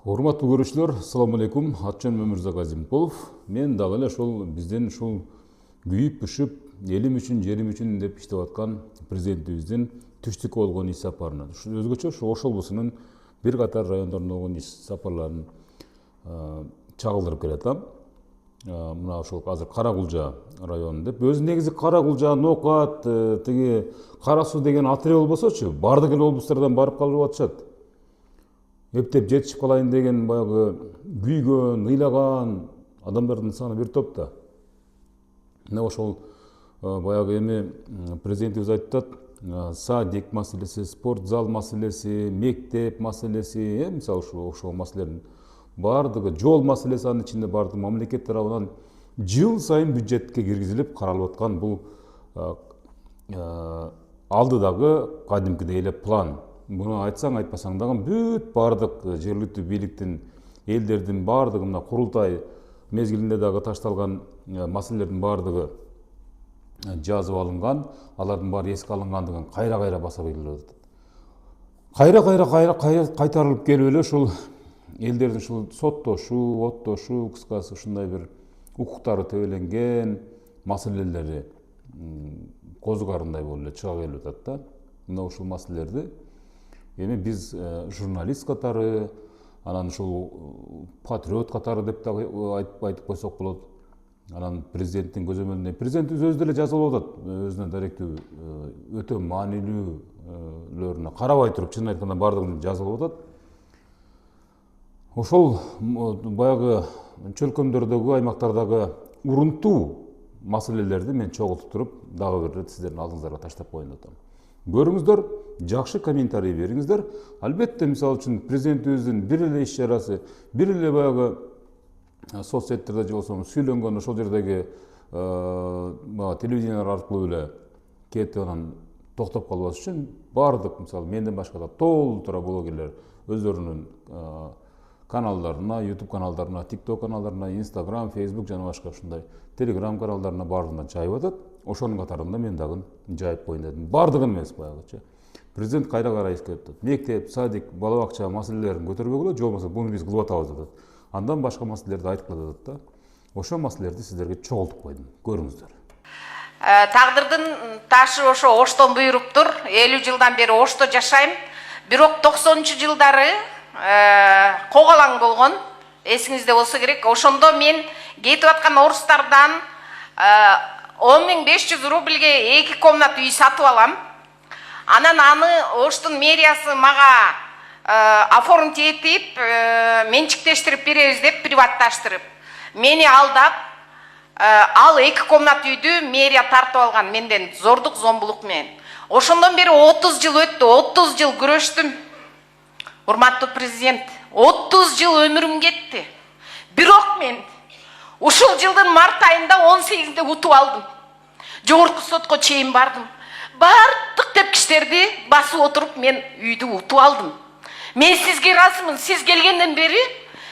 Урматтуу көрүүчүлөр, assalamu алейкум. Атжан Өмүрзак Азимқулов. Мен дагы эле ошол бизден ушул күйүп пышып, элим үчүн, жерим үчүн деп иштеп аткан президентибиздин түштүккө болгон иш сапарына. Өзгөчө ошол облусунун бир катар райондорунда болгон иш сапарларын чагылдырып келатам. Мына ошол азыр Кара Кулжа району деп. Өзү негизи Кара Кулжа, Нокат, тиги Кара Суу деген ат эле болбосочу, бардык эле облустардан барып калып атышат. Эптеп жетишип калайын деген баягы күйгөн, ыйлаган адамдардын саны бир топта. Мына ошол баягы эми президентибиз айтып атат, садик маселеси, спорт зал маселеси, мектеп маселеси, мисалы ошол маселелердин бардыгы, жол маселеси анын ичинде бардыгы мамлекет тарабынан жыл сайын бюджетке киргизилип каралып аткан бул алдыдагы кадимкидей эле план. Буну айтсаң айтпасаң дагы бүт бардык жергиликтүү бийликтин, элдердин бардыгы мына курултай мезгилинде дагы ташталган маселелердин бардыгы жазып алынган, алардын баары эске алынгандыгын кайра баса белгилеп атат. Кайра кайтарылып келип эле ушул элдердин ушул соттошуу, оттошуу, кыскасы ушундай бир укуктары тебеленген маселелери козугарындай болуп эле чыга келип атат да. Мына ушул маселелерди эми биз журналист катары, анан ушул патриот катары деп дагы айтып койсок болот. Анан президенттин көзөмөлүндө президентибиз өзү деле жазып алып атат, өзүнө даректүү өтө маанилүүлөрүнө карабай туруп, чынын айтканда бардыгын жазып алып атат. Ошол баягы чөлкөмдөрдөгү, аймактардагы урунтуу маселелерди мен чогултуп туруп, дагы бир ирет сиздердин алдыңыздарга таштап коеюн деп атам. Көрүңүздөр, жакшы комментарий бериңиздер. Албетте, мисалы үчүн президентибиздин бир эле иш чарасы, бир эле баягы соц сеттерде же болбосо сүйлөнгөн ошол жердеги телевидениялар аркылуу эле кетип анан токтоп калбаш үчүн бардык, мисалы менден башка да толтура блогерлер өздөрүнүн каналдарына, YouTube каналдарына, TikTok каналдарына, Instagram, Facebook жана башка ушундай Telegram каналдарына бардыгына жайып атат. Ошонун катарында мен дагы жайып коеюн дедим. Бардыгын эмес баягычы. Президент кайра эскертип атат. Мектеп, садик, бала бакча маселелерин көтөрбөгүлө, же болбосо буну биз кылып атабыз деп атат. Андан башка маселелерди айтып калат да. Ошол маселелерди сиздерге чогултуп койдум. Көрүңүздөр. Тагдырдын ташы ошо Оштон буйруптур. 50 жылдан бери Ошто жашайм. Бирок 90-жылдары когалаң болгон. Эсиңизде болсо керек. Ошондо мен кетип аткан орустардан 10.500 рубльге 2 комнат үй сатып алам. Анан аны Оштун мэриясы мага оформить этип, менчиктештирип беребиз деп приватташтырып. Мени алдап, ал 2 комнат үйдү мэрия тартып алган менден зордук, зомбулук менен. Ошондон бери 30 жыл өттү, 30 жыл күрөштүм. Урматтуу президент, 30 жыл өмүрүм кетти. Бирок мен ушул жылдын март айында 18-де утуп алдым. Жогорку сотко чейин бардым. Бардык тепкичтерди басып отуруп мен үйдү утуп алдым. Мен сизге ыраазымын. Сиз келгенден бери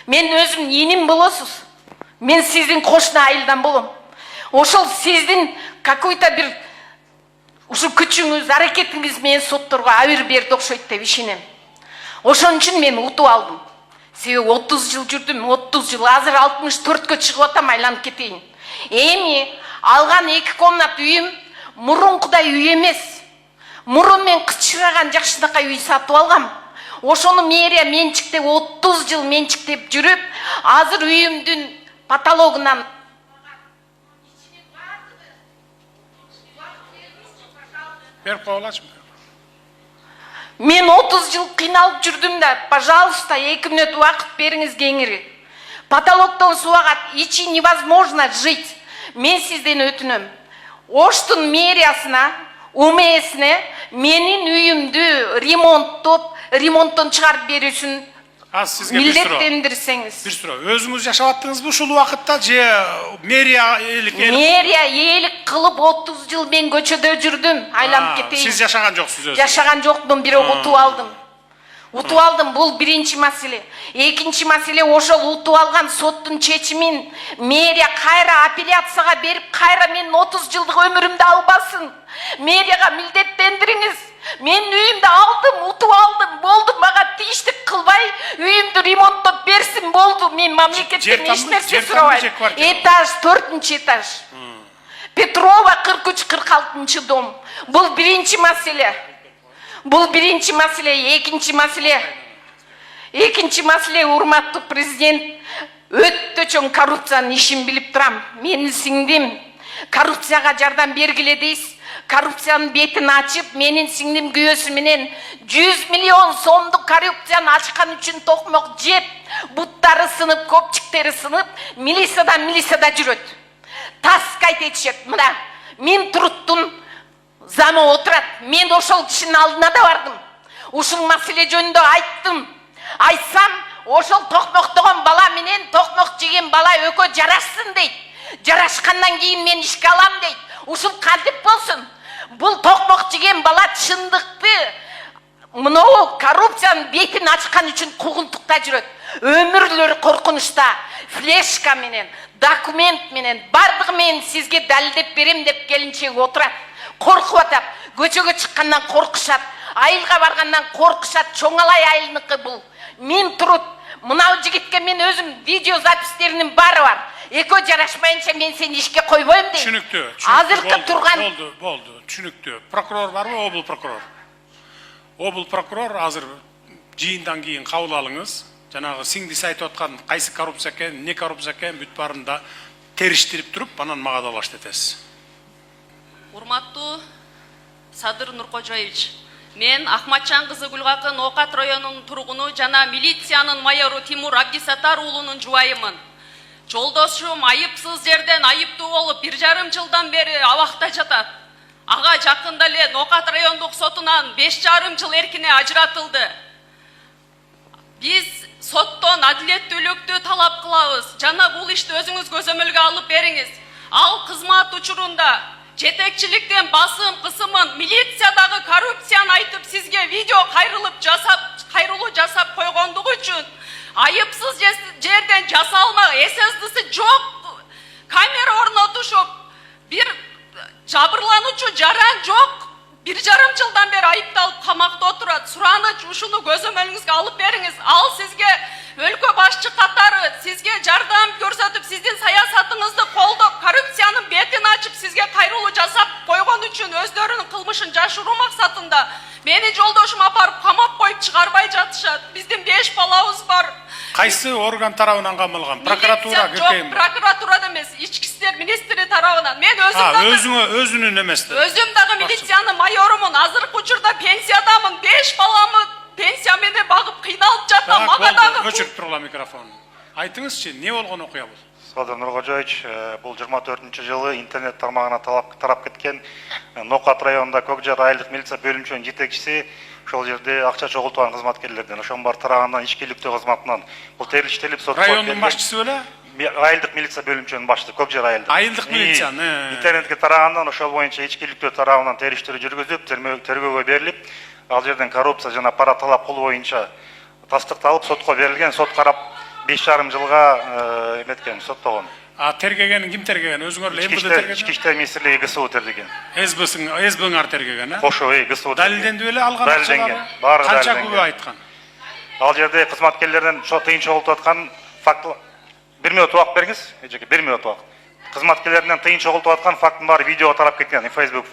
мен өзүм иним болосуз. Мен сиздин кошуна айылдан болом. Ошол сиздин какой-то бир ушул күчүңүз, аракетиңиз менен сотторго абир берди окшойт деп ишенем. Ошон үчүн мен утуп алдым. Себеби 30 жыл жүрдүм, 30 жыл, азыр 64кө чыгып атам, айланып кетейин. Эми алган 2 комнат үйүм мурункудай үй эмес. Мурун мен кычыраган жакшынакай үй сатып алгам. Ошону мэрия менчиктеп 30 жыл менчиктеп жүрүп, азыр үйүмдүн потологунан берип коелачы. Мен 30 жыл кыйналып жүрдүм да, пожалуйста, 2 мүнөт убакыт бериңиз кеңири. Потолоктон суу агат, ичи невозможно жить. Мен сизден өтүнөм. Оштун мэриясына, УМСине менин үйүмдү ремонттон чыгарып берүүсүн милдеттендирсеңиз. Бир суроо. Өзүңүз жашап аттыңызбы ушул убакытта же мэрия ээлик? Мэрия ээлик кылып 30 жыл мен көчөдө жүрдүм, айланып кетейин. Сиз жашаган жоксуз өзү? Жашаган жокмун, бирок утуп алдым. Утуп алдым, бул биринчи маселе. Экинчи маселе, ошол утуп алган соттун чечимин мэрия кайра апелляцияга берип, кайра менин 30 жылдык өмүрүмдү албасын. Мэрияга милдеттендириңиз. Мен үйүмдү алдым, утуп алдым, болду, мага тийиштик кылбай, үйүмдү ремонттоп мен мамлекеттен еш нәрсе сурабайм. сурабайм. Этаж, 4-нчы этаж. Петрова 43-46 дом. Бұл биринчи маселе. Бұл биринчи маселе, экинчи маселе. Экинчи маселе, урматтуу президент, өтө чоң коррупциянын ишин билип турам. Менин сиңдим коррупцияга жардам бергиле дейсиз. Коррупциянын бетин ачып, менин сиңдим күйөөсү менен 100 миллион сомдук коррупцияны ачкан үчүн токмок жеп, буттары сынып, көпчүктери сынып, милицияда жүрөт. Таскайт этишет. Мына мен туруттун замы отурат. Мен ошол кишинин алдына да бардым. Ушул маселе жөнүндө айттым. Айтсам, ошол токмоктогон бала менен токмок жеген бала экөө жарашсын дейт. Жарашкандан кийин мен ишке алам дейт. Ушул кантип болсун? Бул токмок жеген бала чындыкты мынау коррупциянын бетин ачкан үчүн куугунтукта жүрөт. Өмүрлөрү коркунучта. Флешка менен, документ менен, бардыгы менен сизге далилдеп берем деп келинчеги отурат. Коркуп атат. Көчөгө чыккандан коркушат. Айылга баргандан коркушат. Чоңалай айылныкы бул. Мен турут. Мынау жигитке мен өзүм видео запистеринин баары бар. Экөө жарашмайынча мен сени ишке койбойм дейм. Түшүнүктүү. Азыркы турган Болду. Түшүнүктүү. Прокурор барбы, обул прокурор? Обул прокурор азыр жыйындан кийин кабыл алыңыз. Жанагы сиңдиси айтып аткан кайсы коррупция экен, эмне коррупция экен бүт баарында териштирип туруп, анан мага далаш этесиз. Урматтуу Садыр Нуркожоевич, мен Ахматжан кызы Гүлгакын Окат районунун тургуну жана милициянын майору Тимур Абдисаттар уулунун жубайымын. Жолдошум айыпсыз жерден айыптуу болуп 1,5 жылдан бери абакта жатат. Ага жакында эле Окат райондук сотунан 5,5 жыл эркине ажыратылды. Биз соттон адилеттүүлүктү талап кылабыз. Жана бул ишти өзүңүз көзөмөлгө алып бериңиз. Ал кызмат учурунда жетекчиликтен басым кысымын, милициядагы коррупцияны айтып сизге видео кайрылуу жасап койгондугу үчүн айыпсыз жерден жасалма ССДси жок камера орнотушуп, бир жабырлануучу жаран жок. 1,5 жылдан бери айыпталып камакта отурат. Сураныч ушуну көзөмөлүңүзгө алып бериңиз. Ал сизге өлкө башчы катары сизге жардам көрсөтүп, сиздин саясатыңызды колдоп, коррупциянын бетин ачып, сизге кайрылуу жасап койгон үчүн өздөрүнүн кылмышын жашыруу максатында мени жолдошум апарып камап коюп чыгарбай жатышат. Биздин 5 балабыз бар. Кайсы орган тарабынан камалган? Прокуратура Жок, прокуратурада эмес, ички иштер министри тарабынан. Мен өзүнүн эмес. Өзүм дагы милициянын майорумун. Азыркы учурда пенсиядамын. 5 баламы пенсия менен багып кыйналып жатам. Мага дагы өчүрүп тургула микрофон. Айтыңызчы, эмне болгон окуя бул? Садыр Нуркожоевич, бул 24-жылы интернет тармагына тарап кеткен Нокат районунда Көкжар айылдык милиция бөлүмчөнүн жетекчиси ошол жерде акча чогултуган кызматкерлерден, ошонун бар тарагынан ишкерликтөө кызматынан бул териштелип сотко райондун башчысы беле? Айылдык милиция бөлүмчөнүн башчысы Көкжар айылдык. Айылдык милиция. Интернетке тарагандан ошол боюнча ичкиликтөө тарабынан териштирүү жүргүзүлүп, тергөөгө берилип, ал жерден коррупция жана пара талап кылуу боюнча тастыкталып сотко берилген. Сот карап 5,5 жылга эметкен, соттогон. Тергеген ким тергеген? Өзүңөр эле МВД тергеген? Ички иштер министрлиги ГСУ тергеген. СБңар тергеген, а? Кошо, ГСУ. Далилденди беле алган акчалары? Канча күбө айткан? Ал жерде кызматкерлерден тыйын чогултуп аткан факт. 1 минут убакыт бериңиз, эжеке, 1 минут убакыт. Кызматкерлерден тыйын чогултуп аткан фактын баары видео тарап кеткен, Facebook.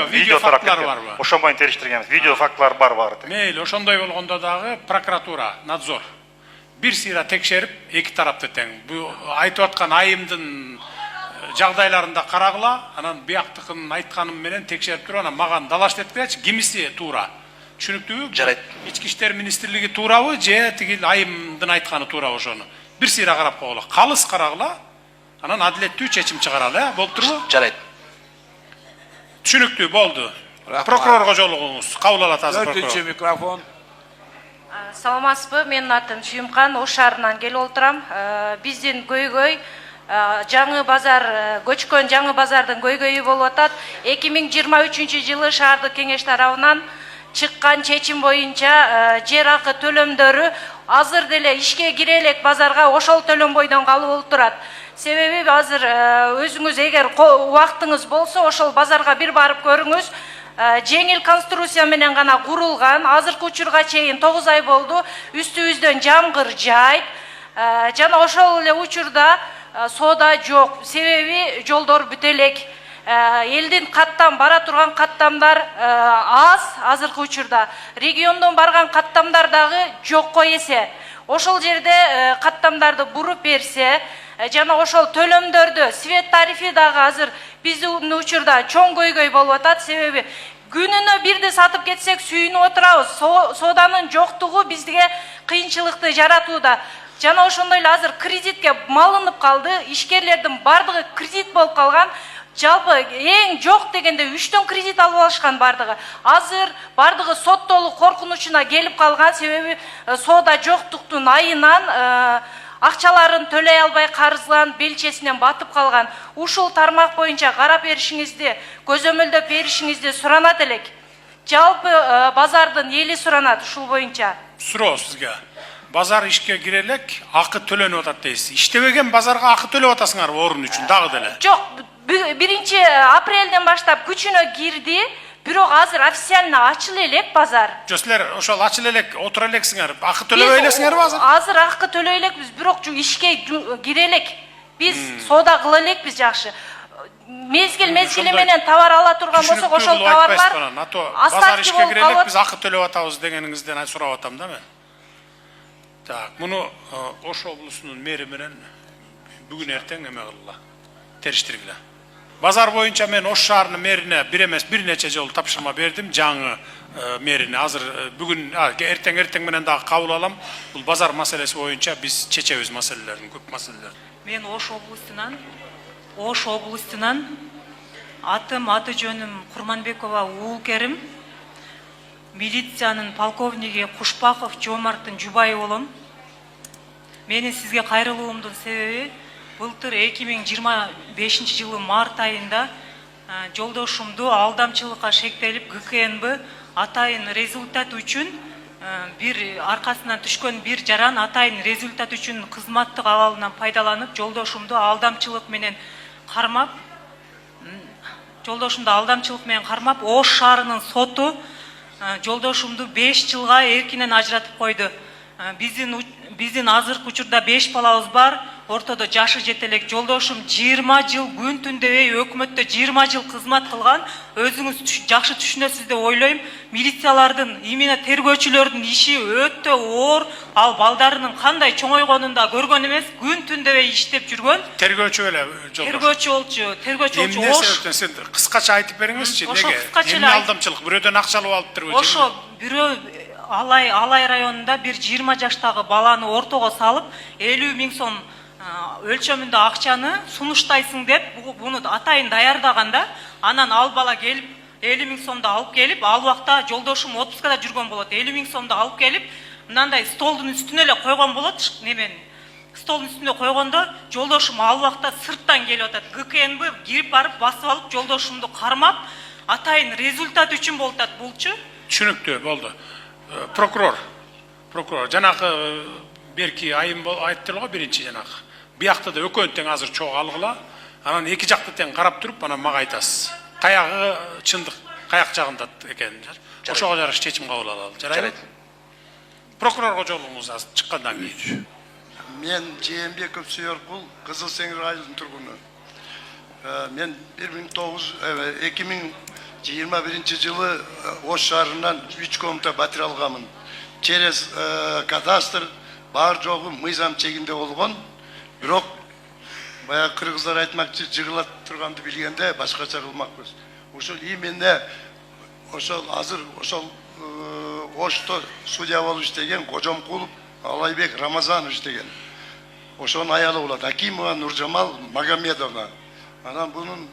Видео фактлар барбы? Ошон боюнча териштиргенбиз. Видео фактлар бар баары. Мейли, ошондой болгондо дагы прокуратура, надзор бир сыйра текшерип, эки тарапты тең. Бул айтып аткан айымдын жагдайларында карагыла, анан бияктыкын айтканым менен текшерип туруп, анан мага далаш эткилечи, кимиси туура. Түшүнүктүүбү? Жарайт. Ички иштер министрлиги туурабы, же тиги айымдын айтканы туурабы ошону? Бир сыйра карап койгула. Калыс карагыла, анан адилеттүү чечим чыгаралы, болуп турбу? Жарайт. Түшүнүктүү болду. Прокурорго жолугуңуз, кабыл алат азыр прокурор. 4-чү микрофон. Саламатсызбы, менин атым Сүйүмкан, Ош шаарынан келип отурам. Биздин көйгөй жаңы базар, көчкөн жаңы базардын көйгөйү болуп атат. 2023-жылы шаардык кеңеш тарабынан чыккан чечим боюнча жер акы төлөмдөрү азыр деле ишке кире элек базарга ошол төлөнбойдон калып болуп турат. Себеби азыр өзүңүз эгер убактыңыз болсо ошол базарга бир барып көрүңүз. Жеңил конструкция менен гана курулган, азыркы учурга чейин 9 ай болду, үстүбүздөн жамгыр жайып, жана ошол эле учурда соода жок, себеби жолдор бүтө элек. Элдин каттам бара турган каттамдар аз азыркы учурда. Региондон барган каттамдар дагы жокко эсе. Ошол жерде каттамдарды буруп берсе, жана ошол төлөмдөрдү, свет тарифи дагы азыр биздин учурда чоң көйгөй болуп атат, себеби күнүнө бирди сатып кетсек сүйүнүп отурабыз. Сооданын жоктугу бизге кыйынчылыкты жаратууда. Жана ошондой эле азыр кредитке малынып калды, ишкерлердин бардыгы кредит болуп калган. Жалпы эң жок дегенде 3төн кредит алып алышкан бардыгы. Азыр бардыгы соттолук коркунучуна келип калган, себеби соода жоктуктун айынан акчаларын төлөй албай карызган, белчесинен батып калган. Ушул тармак боюнча карап беришиңизди, көзөмөлдөп беришиңизди суранат элек. Жалпы базардын эли суранат ушул боюнча. Суроо сизге. Базар ишке кире элек, акы төлөнүп атат дейсиз. Иштебеген базарга акы төлөп атасыңар орун үчүн дагы деле. Жок, 1 апрелден баштап күчүнө кирди, бирок азыр официально ачылы элек базар. Силер ошол ачылы элек, отура элексиңер, акы төлөбөй элесиңерби азыр? Азыр акы төлөй элекпиз, бирок ишке кире элек. Биз соода кыла элекпиз жакшы. Мезгил менен товар ала турган болсок, ошол товарлар базар ишке кире элек, биз акы төлөп атабыз дегениңизден сурап атам да мен. Так, муну Ош облусунун мэри менен бүгүн эртең эме кылгыла, териштиргиле. Базар боюнча мен Ош шаарынын мэрине бир эмес бир нече жолу тапшырма бердим, жаңы мэрине. Азыр бүгүн эртең менен дагы кабыл алам. Бул базар маселеси боюнча биз чечебиз маселелердин, көп маселелер. Мен Ош облусунан аты жөнүм Курманбекова Уулкерим. Милициянын полковниги Кушпаков Жомарттын жубайы болом. Менин сизге кайрылуумдун себеби былтыр 2025 жылы март айында жолдошумду алдамчылыкка шектелип ГКНБ атайын результат үчүн бир аркасынан түшкөн бир жаран атайын результат үчүн кызматтык абалынан пайдаланып жолдошумду алдамчылык менен кармап Ош шаарынын соту жолдошумду 5 жылга эркинен ажыратып койду. Биздин азыркы учурда 5 балабыз бар. Ортодо жашы жетелек. Жолдошум 20 жыл күн түндөбөй өкмөттө 20 жыл кызмат кылган. Өзүңүз жакшы түшүнөсүз деп ойлойм. Милициялардын, именно тергөөчүлөрдүн иши өтө оор. Ал балдарынын кандай чоңойгонун да көргөн эмес, күн түндөбөй иштеп жүргөн. Тергөөчү эле жолдош. Тергөөчү болчу. Эмне себептен сен кыскача айтып бериңизчи, неге? Эмне алдамчылык? Бирөөдөн акча алып алыптырбы? Ошо бирөө Алай районунда бир 20 жаштагы баланы ортого салып, 50 000 сом өлчөмүндө акчаны сунуштайсың деп, буну атайын даярдаганда, анан ал бала келип 50 000 сомду алып келип, ал убакта жолдошум отпускада жүргөн болот. 50 000 сомду алып келип, мындай столдун үстүнө эле койгон болот. Столдун үстүнө койгондо жолдошум ал убакта сырттан келип атат. ГКНБ кирип барып басып алып жолдошумду кармап, атайын результат үчүн болуп атат булчу. Түшүнүктүү болду. Прокурор, жанакы берки айым айттырга биринчи жанакы. Биякта да өкөн тең азыр чогуу алгыла, анан эки жакты тең карап туруп, анан мага айтасыз. Каягы чындык, каяк жагында экенин. Ошого жараша чечим кабыл алалы. Жарайбы? Прокурорго жолугуңуз азыр чыккандан кийин. Мен Жээнбеков Сүйөркул, Кызыл Сеңир айылынын тургуну. Мен 2021 жылы Ош шаарынан 3 комната батир алганмын. Через кадастр бар жогу мыйзам чегинде болгон. Бирок баягы кыргыздар айтмакчы, жыгылат турганды билгенде башкача кылмакпыз. Ошол именно ошол азыр ошол Ошто судья болуп иштеген Кожомкулов Алайбек Рамазанов иштеген. Ошонун аялы болот. Акимова Нуржамал Магомедовна. Анан бунун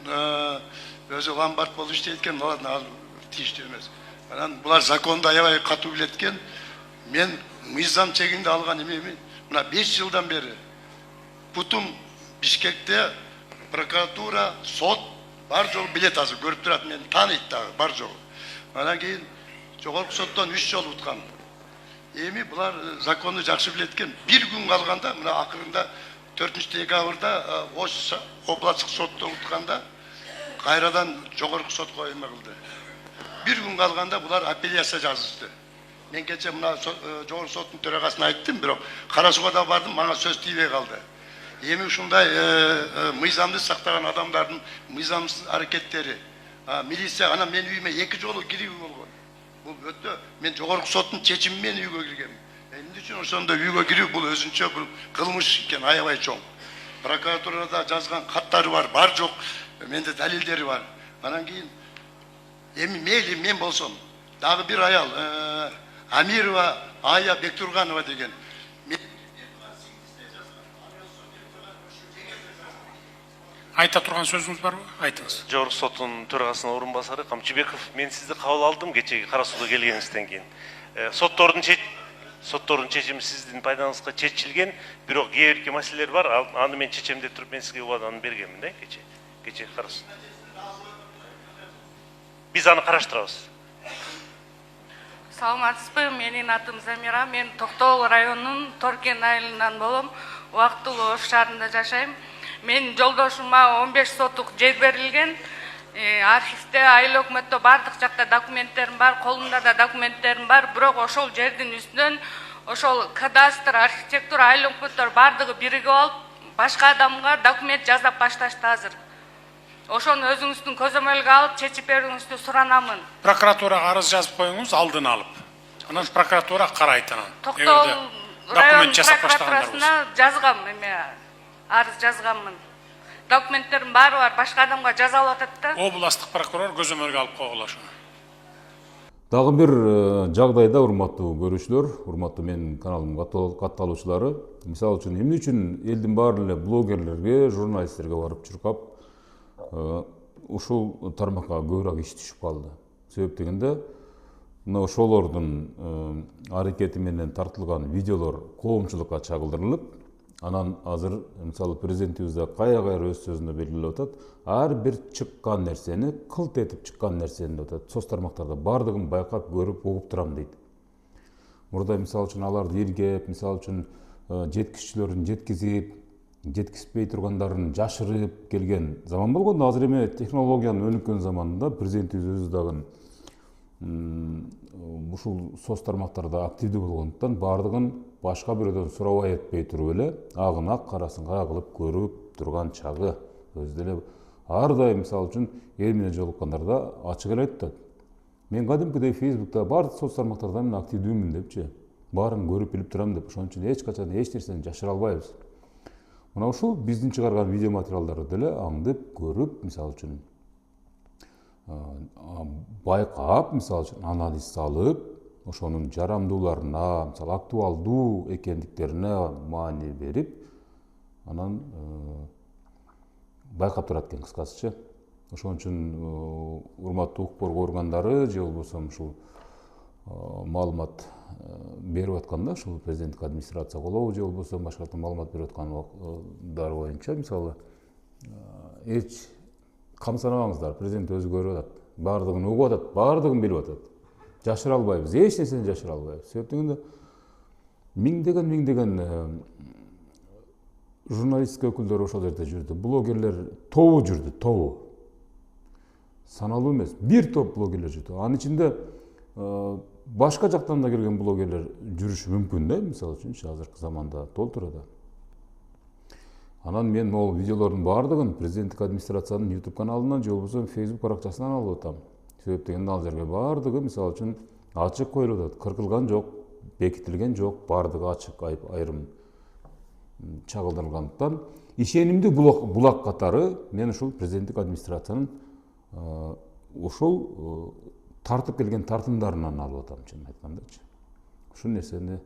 өзү ломбард болуп иштейт экен, ладно, тийиштүү эмес. Анан булар законду аябай катуу билет экен. Мен мыйзам чегинде алган эмеми мына 5 жылдан бери путум Бишкекте прокуратура, сот бар жолу билет, азыр көрүп турат, мен тааныйт дагы бар жолу. Анан кийин жогорку соттон 3 жолу уткан. Эми булар законду жакшы билет экен. Бир күн калганда, мына акырында 4-декабрда Ош областтык сотто утканда кайрадан жогорку сотко эме кылды. Бир күн калганда булар апелляция жазышты. Мен кече мына жогорку соттун төрагасына айттым, бирок Кара Суга да бардым, мага сөз тийбей калды. Эми ушундай мыйзамды сактаган адамдардын мыйзамсыз аракеттери, милиция анан менин үйүмө 2 жолу кирүү болгон. Бул өтө мен жогорку соттун чечими менен үйгө киргем. Эмне үчүн ошондо үйгө кирүү бул өзүнчө бул кылмыш экен, аябай чоң. Прокуратурада жазган каттары бар жок, менде далилдери бар. Анан кийин эми мейли мен болсом, дагы бир аял Амирова Ая Бектурганова деген. Айта турган сөзүңүз барбы? Айтыңыз. Жогорку соттун төрагасынын орун басары Камчыбеков, мен сизди кабыл алдым кечеги Кара Сууда келгениңизден кийин. Соттордун чечими сиздин пайдаңызга чечилген, бирок кээ бирки маселелер бар. Аны мен чечем деп туруп мен сизге убаданы бергенмин да кече Кара Сууда. Биз аны караштырабыз. Саламатсызбы, менин атым Замира, мен Токтогул районунун Торкен айылынан болом, убактылуу Ош шаарында жашайм. Мен жолдошума 15 сотук жер берилген, архивде, айыл өкмөттө бардык жакта документтерим бар, колумда да документтерим бар, бирок ошол жердин үстүнөн ошол кадастр, архитектура, айыл өкмөттөр бардыгы биригип алып, башка адамга документ жазап башташты азыр. Ошону өзүңүздүн көзөмөлгө алып, чечип берүүңүздү суранамын. Прокуратурага арыз жазып коюңуз, алдын алып. Анан прокуратура карайт анан. Токтогул район прокуратурасына жазгам, арыз жазганмын. Документтерим баары бар, башка адамга жазалып атат да. Областык прокурор көзөмөлгө алып койгула ошону. Дагы бир жагдайда, урматтуу көрүүчүлөр, урматтуу менин каналымдын катталуучулары, мисалы үчүн эмне үчүн элдин баары эле блогерлерге, журналисттерге барып чуркап ушул тармакка көбүрөөк иш түшүп калды. Себеп дегенде, мына ошолордун аракети менен тартылган видеолор коомчулукка чагылдырылып, анан азыр мисалы президентибиз да кайра өз сөзүндө белгилеп атат, ар бир чыккан нерсени, кылт этип чыккан нерсени деп атат, соц тармактарда бардыгын байкап, көрүп, угуп турам дейт. Мурда мисалы үчүн аларды иргеп, мисалы үчүн жеткизүүчүлөрүн жеткизбей тургандарын жашырып келген заман болгон. Азыр эми технологиянын өнүккөн заманында президентибиз өзү дагы ушул соц тармактарда активдүү болгондуктан бардыгын башка бирөөдөн сурабай этпей туруп эле агын ак карасын кара кылып көрүп турган чагы. Өзү деле ар дайым мисалы үчүн эл менен жолуккандарда ачык эле айтат. Мен кадимкидей Facebook'та бардык соц тармактарда мен активдүүмүн депчи. Баарын көрүп билип турам деп, ошон үчүн эч качан эч нерсени жашыра албайбыз. Мына ушул биздин чыгарган видео материалдарды деле аңдып, көрүп, мисалы үчүн байкап, мисалы үчүн анализ салып, ошонун жарамдууларына, мисалы актуалдуу экендиктерине маани берип, анан байкап турат экен кыскасычы. Ошон үчүн урматтуу укук коргоо органдары же болбосо ушул маалымат берип атканда, ушул президенттик администрация колобу же болбосо башка маалымат берип аткандар боюнча, мисалы эч камсынабаңыздар, президент өзү көрүп атат, баардыгын угуп атат, баардыгын билип атат. Жашыра албайбыз, эч нерсени жашыра албайбыз. Себеп дегенде миңдеген журналистика өкүлдөрү ошол жерде жүрдү, блогерлер тобу жүрдү, тобу. Саналуу эмес, бир топ блогерлер жүрдү. Анын ичинде башка жактан да келген блогерлер жүрүшү мүмкүн да, мисалы үчүн азыркы заманда толтурда. Анан мен могул видеолордун баардыгын президенттик администрациянын YouTube каналынан же болбосо Facebook баракчасынан алып атам. Себеп дегенде ал жерге баардыгы мисалы үчүн ачык коюлуп атат, кыркылган жок, бекитилген жок, баардыгы ачык, айрым чагылдырылгандыктан ишенимдүү булак катары мен ушул президенттик администрациянын ушул тартып келген тартымдарынан алып атам, чын айткандачы. Ушул нерсени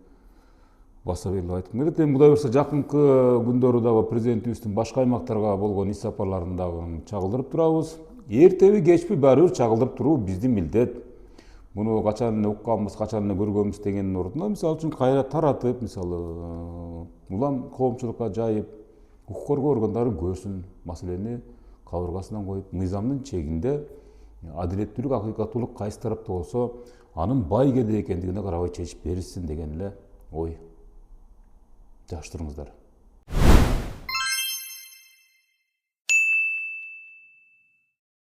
баса белгилеп айткым келет. Эми Кудай буюрса жакынкы күндөрү дагы президентибиздин башка аймактарга болгон иш сапарларын дагы чагылдырып турабыз. Эртеби кечпи баары бир чагылдырып туруу биздин милдет. Муну качан укканбыз, качан көргөнбүз дегендин ордуна мисалы үчүн кайра таратып, мисалы улам коомчулукка жайып, укук коргоо органдары көрсүн, маселени кабыргасынан коюп, мыйзамдын чегинде адилеттүүлүк, акыйкаттуулук кайсы тарапта болсо, анын бай кеде экендигине карабай чечип беришсин деген эле ой. Жакшы туруңуздар.